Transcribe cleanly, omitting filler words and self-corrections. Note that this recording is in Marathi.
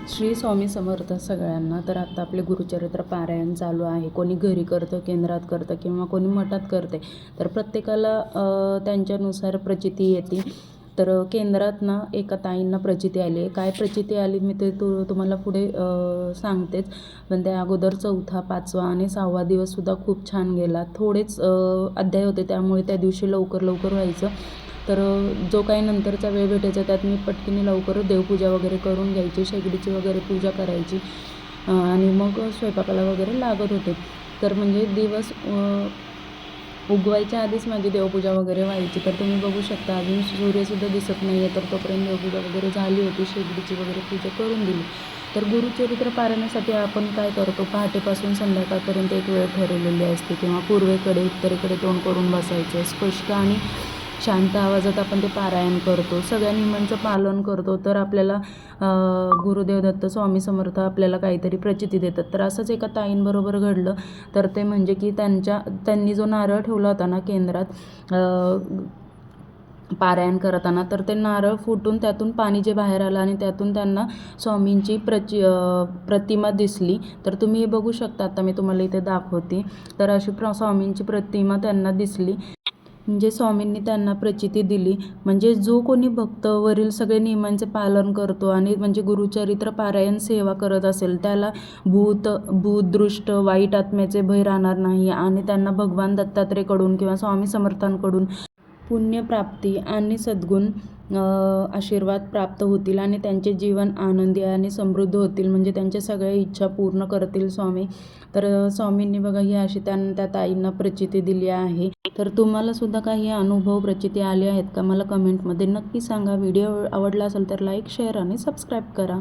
श्री स्वामी समर्थ सगळ्यांना. तर आता आपले गुरुचरित्र पारायण चालू आहे. कोणी घरी करतं, केंद्रात करतं किंवा कोणी मठात करते. तर प्रत्येकाला त्यांच्यानुसार प्रचिती येते. तर केंद्रात ना एका ताईंना प्रचिती आली आहे. काय प्रचिती आली मी ते तुम्हाला पुढे सांगतेच. पण त्या अगोदर 4था, 5वा आणि 6वा दिवससुद्धा खूप छान गेला. थोडेच अध्याय होते त्यामुळे त्या दिवशी लवकर व्हायचं. तर जो काही नंतरचा वेळ भेटायचा त्यात मी पटकीने लवकर देवपूजा वगैरे करून घ्यायची, शेगडीची वगैरे पूजा करायची आणि मग स्वयंपाकाला वगैरे लागत होते. तर म्हणजे दिवस उगवायच्या आधीच माझी देवपूजा वगैरे व्हायची. तर तुम्ही बघू शकता अजून सूर्यसुद्धा दिसत नाही आहे. तर तोपर्यंत देवपूजा वगैरे झाली होती, शेगडीची वगैरे पूजा करून दिली. तर गुरुचरित्र पारायणासाठी आपण काय करतो, पहाटेपासून संध्याकाळपर्यंत एक वेळ ठरवलेली असते किंवा पूर्वेकडे उत्तरेकडे तोंड करून बसायचं. स्पष्ट आणि शांत आवाजात आपण ते पारायण करतो, सगळ्या नियमांचं पालन करतो. तर आपल्याला गुरुदेव दत्त स्वामी समर्थ आपल्याला काहीतरी प्रचिती देतात. तर असंच एका ताईंबरोबर घडलं. तर ते म्हणजे की त्यांनी जो नारळ ठेवला होता ना केंद्रात पारायण करताना, तर ते नारळ फुटून त्यातून पाणी जे बाहेर आलं आणि त्यातून त्यांना स्वामींची प्रतिमा दिसली. तर तुम्ही हे बघू शकता, आता मी तुम्हाला इथे दाखवते. तर अशी स्वामींची प्रतिमा त्यांना दिसली. म्हणजे स्वामींनी त्यांना प्रचिती दिली. म्हणजे जो कोणी भक्त वरील सगळे नियमांचे पालन करतो आणि म्हणजे गुरुचरित्र पारायण सेवा करत असेल त्याला भूतदृष्ट वाईट आत्म्याचे भय राहणार नाही आणि त्यांना भगवान दत्तात्रेयकडून किंवा स्वामी समर्थांकडून पुण्यप्राप्ती आणि सद्गुण आशीर्वाद प्राप्त होतील आणि त्यांचे जीवन आनंदी आणि समृद्ध होतील. म्हणजे त्यांच्या सगळ्या इच्छा पूर्ण करतील स्वामी. तर स्वामींनी बघा ही अशी त्या ताईंना प्रचिती दिली आहे. तर तुम्हाला सुद्धा काही अनुभव प्रचिती आले आहेत का, मला कमेंटमध्ये नक्की सांगा. व्हिडिओ आवडला असेल तर लाईक, शेअर आणि सबस्क्राईब करा.